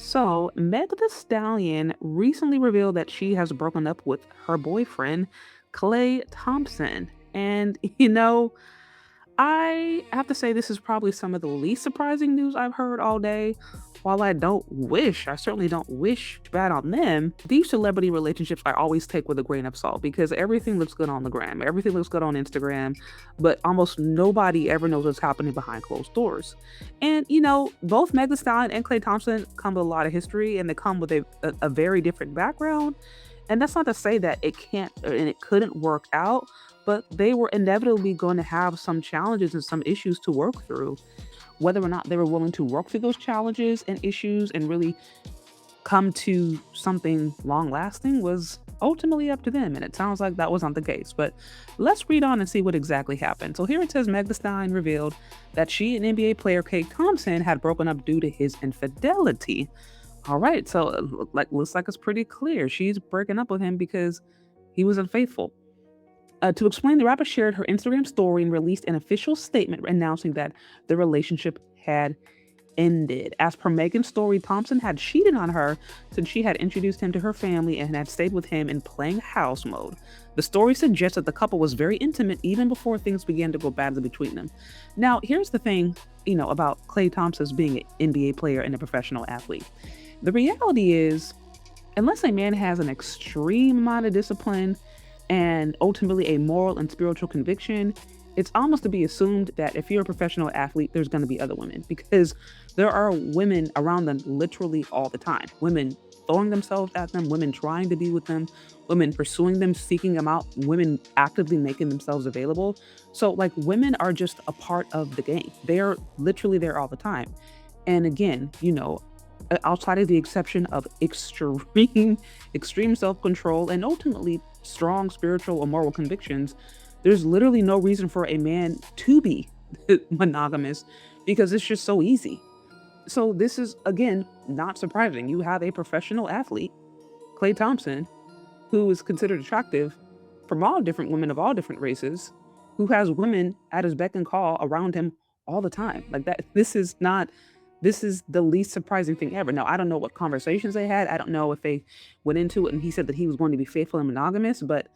So, Meg the Stallion recently revealed that she has broken up with her boyfriend, Klay Thompson. And, I have to say this is probably some of the least surprising news I've heard all day. While I certainly don't wish bad on them, these celebrity relationships I always take with a grain of salt because everything looks good on the gram, everything looks good on Instagram, but almost nobody ever knows what's happening behind closed doors. And, both Meg Thee Stallion and Klay Thompson come with a lot of history and they come with a very different background. And that's not to say that it can't and it couldn't work out, but they were inevitably going to have some challenges and some issues to work through. Whether or not they were willing to work through those challenges and issues and really come to something long lasting was ultimately up to them. And it sounds like that was not the case. But let's read on and see what exactly happened. So here it says Meg Thee Stallion revealed that she and NBA player Klay Thompson had broken up due to his infidelity. All right, so looks like it's pretty clear. She's breaking up with him because he was unfaithful. To explain, the rapper shared her Instagram story and released an official statement announcing that the relationship had ended. As per Megan's story, Thompson had cheated on her since she had introduced him to her family and had stayed with him in playing house mode. The story suggests that the couple was very intimate even before things began to go badly between them. Now, here's the thing, about Klay Thompson's being an NBA player and a professional athlete. The reality is, unless a man has an extreme amount of discipline and ultimately a moral and spiritual conviction, it's almost to be assumed that if you're a professional athlete, there's going to be other women because there are women around them literally all the time. Women throwing themselves at them, women trying to be with them, women pursuing them, seeking them out, women actively making themselves available. So, women are just a part of the game. They're literally there all the time. And again, outside of the exception of extreme self-control and ultimately strong spiritual or moral convictions, there's literally no reason for a man to be monogamous because it's just so easy. So this is again not surprising. You have a professional athlete, Klay Thompson, who is considered attractive from all different women of all different races, who has women at his beck and call around him all the time. Like that, this is the least surprising thing ever. Now, I don't know what conversations they had. I don't know if they went into it and he said that he was going to be faithful and monogamous. But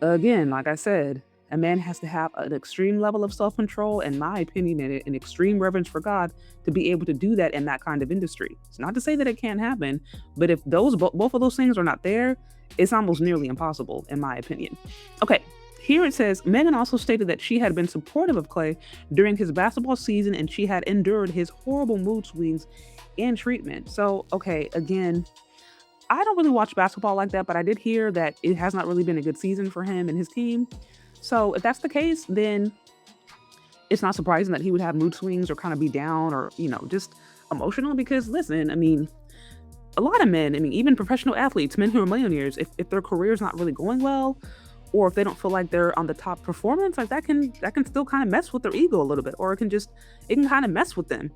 again, like I said, a man has to have an extreme level of self control, in my opinion, and an extreme reverence for God to be able to do that in that kind of industry. It's not to say that it can't happen, but if both of those things are not there, it's almost nearly impossible, in my opinion. Okay, here it says Megan also stated that she had been supportive of Klay during his basketball season and she had endured his horrible mood swings and treatment. So, okay, again, I don't really watch basketball like that, but I did hear that it has not really been a good season for him and his team. So, if that's the case, then it's not surprising that he would have mood swings or kind of be down or, just emotional because listen, I mean, a lot of men, I mean, even professional athletes, men who are millionaires, if their career is not really going well, or if they don't feel like they're on the top performance, like that can still kind of mess with their ego a little bit, or it can kind of mess with them,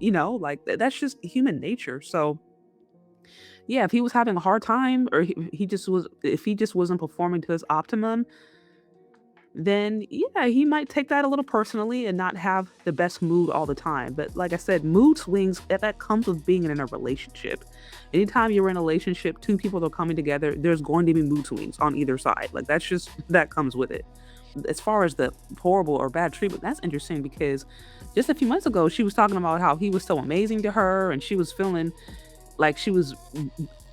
that's just human nature. So yeah, if he was having a hard time or if he just wasn't performing to his optimum, then yeah, he might take that a little personally and not have the best mood all the time. But like I said, mood swings, that comes with being in a relationship. Anytime you're in a relationship, two people are coming together, there's going to be mood swings on either side. Like that comes with it. As far as the horrible or bad treatment, that's interesting because just a few months ago, she was talking about how he was so amazing to her and she was feeling like she was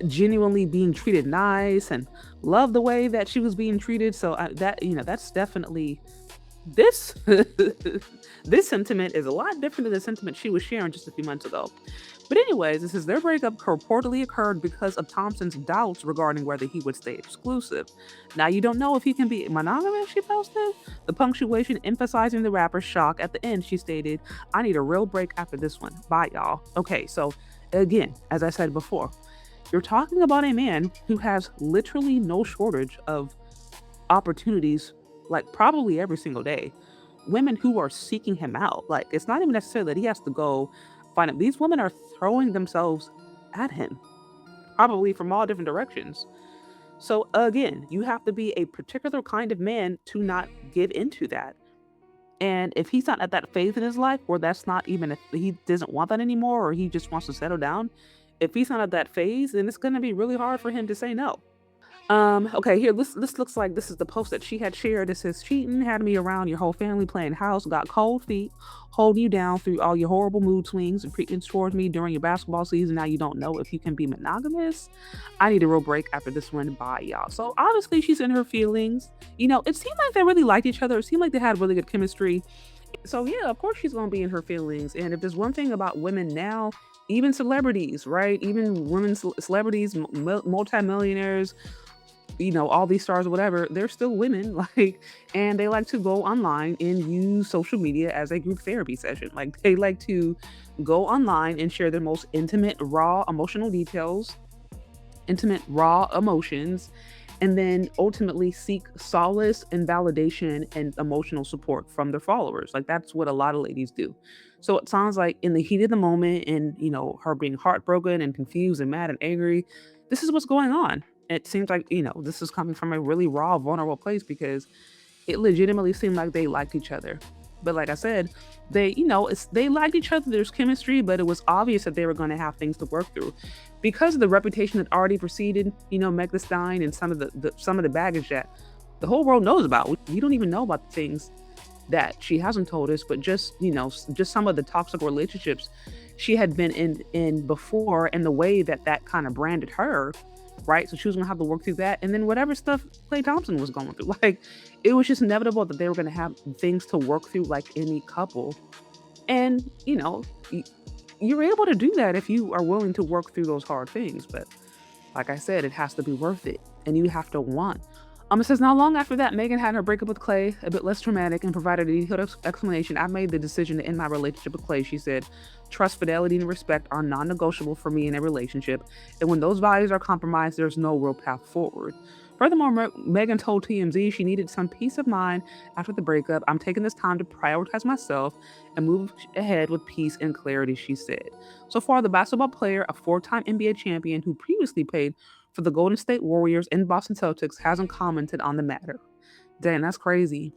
genuinely being treated nice and loved the way that she was being treated. So that's definitely this this sentiment is a lot different than the sentiment she was sharing just a few months ago. But anyways, this is their breakup reportedly occurred because of Thompson's doubts regarding whether he would stay exclusive. Now you don't know if he can be monogamous, she posted. The punctuation emphasizing the rapper's shock at the end, she stated, "I need a real break after this one. Bye, y'all." Okay, so again, as I said before, you're talking about a man who has literally no shortage of opportunities, like probably every single day. Women who are seeking him out. Like, it's not even necessarily that he has to go find them. These women are throwing themselves at him, probably from all different directions. So, again, you have to be a particular kind of man to not give into that. And if he's not at that phase in his life where that's not even, if he doesn't want that anymore or he just wants to settle down, If he's not at that phase, then it's gonna be really hard for him to say no. Okay, here, this looks like this is the post that she had shared. It says, cheating had me around your whole family playing house, got cold feet, holding you down through all your horrible mood swings and treatments towards me during your basketball season. Now you don't know if you can be monogamous. I need a real break after this one. Bye, y'all. So obviously she's in her feelings. It seemed like they really liked each other. It seemed like they had really good chemistry. So yeah, of course she's gonna be in her feelings. And if there's one thing about women now, even celebrities, right? Even women celebrities, multimillionaires, all these stars or whatever, they're still women, like, and they like to go online and use social media as a group therapy session. Like, they like to go online and share their most intimate, raw emotional details, intimate, raw emotions, and then ultimately seek solace and validation and emotional support from their followers. Like, that's what a lot of ladies do. So it sounds like in the heat of the moment and, her being heartbroken and confused and mad and angry, this is what's going on. It seems like, this is coming from a really raw, vulnerable place because it legitimately seemed like they liked each other. But like I said, they liked each other. There's chemistry, but it was obvious that they were going to have things to work through because of the reputation that already preceded, Meg Thee Stallion and some of the baggage that the whole world knows about. We don't even know about the things that she hasn't told us, but just some of the toxic relationships she had been in before, and the way that kind of branded her, right? So she was gonna have to work through that, and then whatever stuff Klay Thompson was going through, like, it was just inevitable that they were gonna have things to work through, like any couple. And you're able to do that if you are willing to work through those hard things. But like I said, it has to be worth it, and you have to want. It says, not long after that, Megan had her breakup with Klay, a bit less traumatic, and provided a detailed explanation. I made the decision to end my relationship with Klay. She said, trust, fidelity, and respect are non-negotiable for me in a relationship, and when those values are compromised, there's no real path forward. Furthermore, Megan told TMZ she needed some peace of mind after the breakup. I'm taking this time to prioritize myself and move ahead with peace and clarity, she said. So far, the basketball player, a four-time NBA champion who previously played for the Golden State Warriors and Boston Celtics, hasn't commented on the matter. Dang, that's crazy.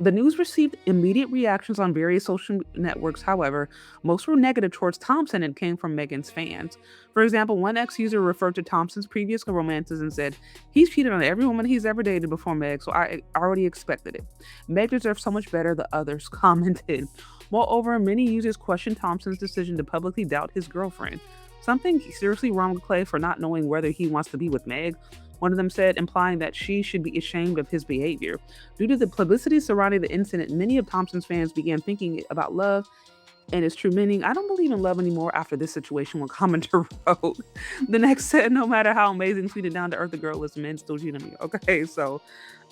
The news received immediate reactions on various social networks. However, most were negative towards Thompson and came from Megan's fans. For example, one ex-user referred to Thompson's previous romances and said, he's cheated on every woman he's ever dated before Meg, so I already expected it. Meg deserves so much better, the others commented. Moreover, many users questioned Thompson's decision to publicly doubt his girlfriend. Something seriously wrong with Klay for not knowing whether he wants to be with Meg, one of them said, implying that she should be ashamed of his behavior. Due to the publicity surrounding the incident, many of Thompson's fans began thinking about love and its true meaning. I don't believe in love anymore after this situation, one commenter wrote. The next said, no matter how amazing, sweet, and down to earth the girl is, men still cheat on me. Okay, so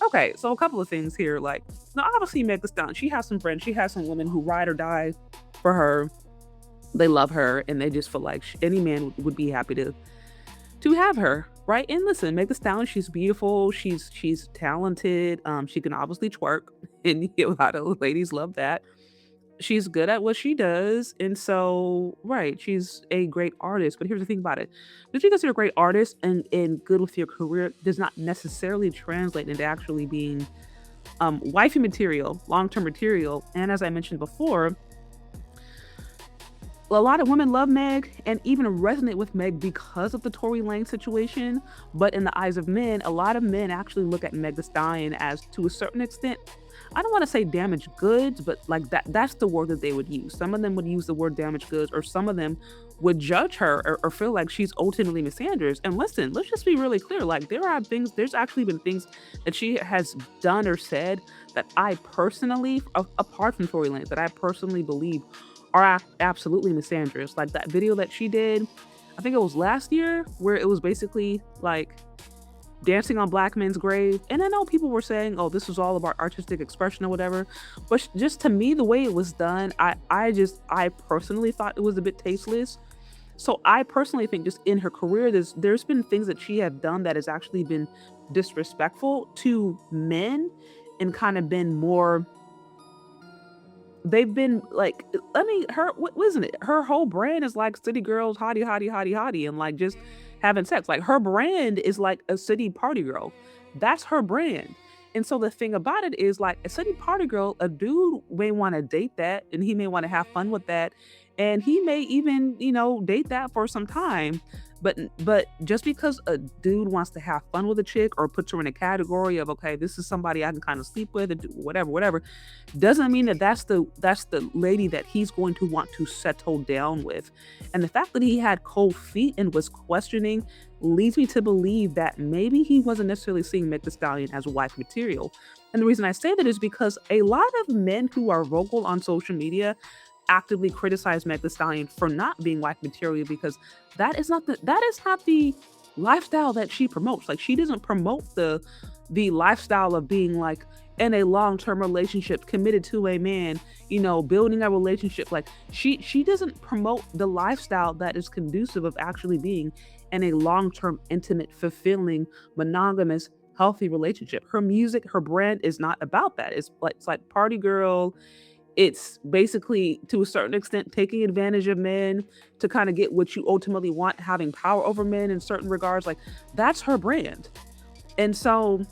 a couple of things here. Like, now obviously Meg Thee Stallion, she has some friends, she has some women who ride or die for her. They love her, and they just feel like any man would be happy to have her, right? And listen, Meg Thee Stallion, she's beautiful, she's talented, she can obviously twerk, and a lot of ladies love that. She's good at what she does, and so, right, she's a great artist. But here's the thing about it: just because you're a great artist and good with your career does not necessarily translate into actually being wifey material, long-term material. And as I mentioned before, a lot of women love Meg and even resonate with Meg because of the Tory Lanez situation. But in the eyes of men, a lot of men actually look at Meg Thee Stallion as, to a certain extent, I don't want to say damaged goods, but like that's the word that they would use. Some of them would use the word damaged goods, or some of them would judge her or feel like she's ultimately misandrous. And listen, let's just be really clear. Like, there's actually been things that she has done or said that I personally, apart from Tory Lanez, that I personally believe are absolutely misandrous. Like that video that she did, I think it was last year, where it was basically like dancing on black men's grave. And I know people were saying, oh, this was all about artistic expression or whatever, but just to me, the way it was done, I personally thought it was a bit tasteless. So I personally think, just in her career, there's been things that she have done that has actually been disrespectful to men, and kind of been more, they've been like, I mean, her, what wasn't it? Her whole brand is like city girls, hottie, hottie, hottie, hottie, and like just having sex. Like, her brand is like a city party girl. That's her brand. And so the thing about it is, like, a city party girl, a dude may want to date that, and he may want to have fun with that, and he may even, date that for some time. But just because a dude wants to have fun with a chick or puts her in a category of, okay, this is somebody I can kind of sleep with and do whatever, whatever, doesn't mean that that's the lady that he's going to want to settle down with. And the fact that he had cold feet and was questioning leads me to believe that maybe he wasn't necessarily seeing Meg Thee Stallion as wife material. And the reason I say that is because a lot of men who are vocal on social media actively criticize Meg Thee Stallion for not being wife material, because that is not the lifestyle that she promotes. Like, she doesn't promote the lifestyle of being like in a long-term relationship, committed to a man, building a relationship. Like, she doesn't promote the lifestyle that is conducive of actually being in a long-term, intimate, fulfilling, monogamous, healthy relationship. Her music, her brand is not about that. It's like party girl. It's basically, to a certain extent, taking advantage of men to kind of get what you ultimately want, having power over men in certain regards. Like, that's her brand. And so,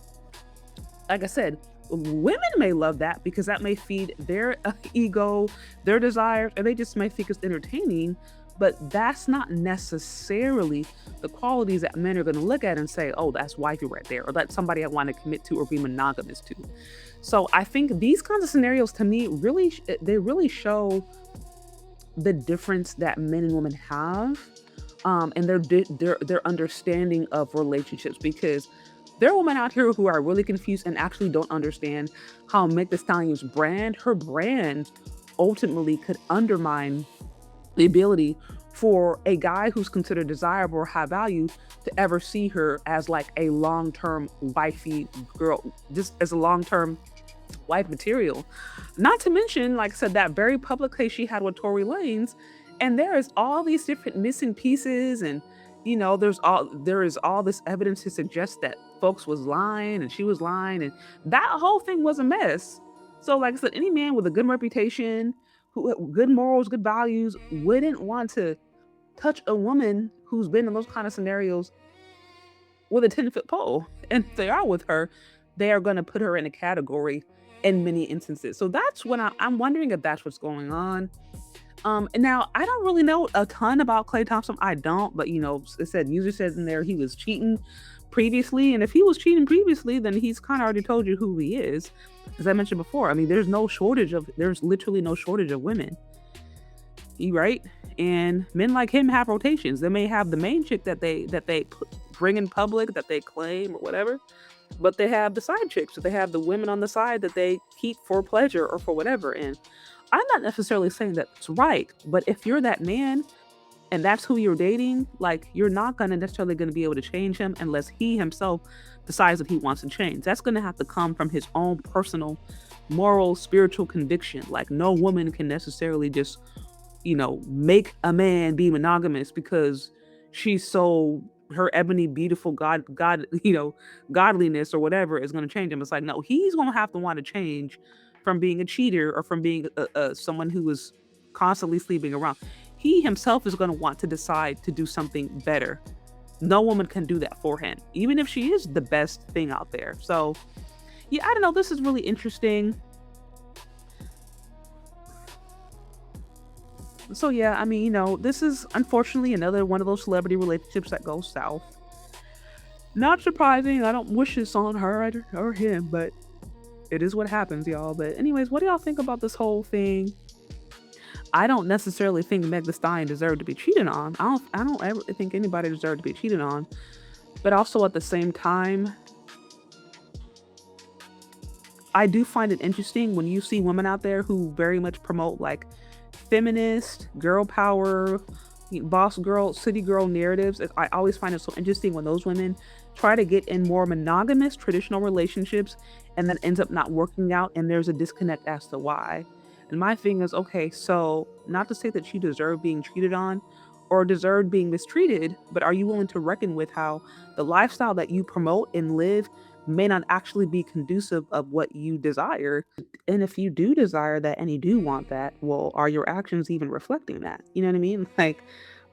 like I said, women may love that because that may feed their ego, their desires, and they just may think it's entertaining. But that's not necessarily the qualities that men are going to look at and say, "Oh, that's wifey right there," or "That's somebody I want to commit to or be monogamous to." So I think these kinds of scenarios, to me, really they really show the difference that men and women have, and their understanding of relationships. Because there are women out here who are really confused and actually don't understand how Meg Thee Stallion's brand, her brand, ultimately could undermine the ability for a guy who's considered desirable or high value to ever see her as like a long-term wifey girl, just as a long-term wife material. Not to mention, like I said, that very public case she had with Tory Lanez, and there is all these different missing pieces, and there is all this evidence to suggest that folks was lying and she was lying, and that whole thing was a mess. So, like I said, any man with a good reputation, who good morals, good values, wouldn't want to touch a woman who's been in those kind of scenarios with a 10-foot pole. And if they are with her, they are going to put her in a category in many instances. So that's when I'm wondering if that's what's going on. And now I don't really know a ton about Klay Thompson. I don't, but it said user says in there he was cheating previously, and if he was cheating previously, then he's kind of already told you who he is. As I mentioned before, I mean, there's literally no shortage of women. You right? And men like him have rotations. They may have the main chick that they bring in public, that they claim or whatever, but they have the side chicks. So they have the women on the side that they keep for pleasure or for whatever. And I'm not necessarily saying that's right, but if you're that man and that's who you're dating, like, you're not gonna necessarily gonna be able to change him unless he himself decides that he wants to change. That's gonna have to come from his own personal, moral, spiritual conviction. Like, no woman can necessarily just, make a man be monogamous because she's so her ebony, beautiful godliness or whatever is gonna change him. It's like, no, he's gonna have to want to change from being a cheater or from being someone who was constantly sleeping around. He himself is going to want to decide to do something better. No woman can do that for him, even if she is the best thing out there. So, yeah, I don't know. This is really interesting. So, yeah, I mean, this is unfortunately another one of those celebrity relationships that goes south. Not surprising. I don't wish this on her or him, but it is what happens, y'all. But, anyways, what do y'all think about this whole thing? I don't necessarily think Meg Thee Stallion deserved to be cheated on. I don't ever think anybody deserved to be cheated on. But also at the same time, I do find it interesting when you see women out there who very much promote like feminist, girl power, boss girl, city girl narratives. I always find it so interesting when those women try to get in more monogamous traditional relationships and that ends up not working out, and there's a disconnect as to why. And my thing is, okay, so not to say that you deserve being cheated on or deserve being mistreated, but are you willing to reckon with how the lifestyle that you promote and live may not actually be conducive of what you desire? And if you do desire that and you do want that, well, are your actions even reflecting that? You know what I mean? Like,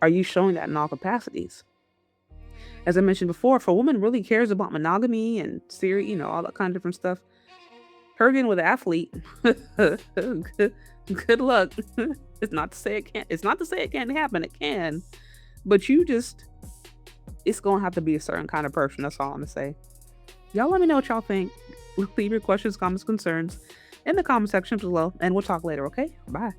are you showing that in all capacities? As I mentioned before, if a woman really cares about monogamy and serious, all that kind of different stuff, Her getting with an athlete, good luck. It's not to say it can't. It's not to say it can't happen. It can, but it's gonna have to be a certain kind of person. That's all I'm gonna say. Y'all let me know what y'all think. Leave your questions, comments, concerns in the comment section below, and we'll talk later. Okay, bye.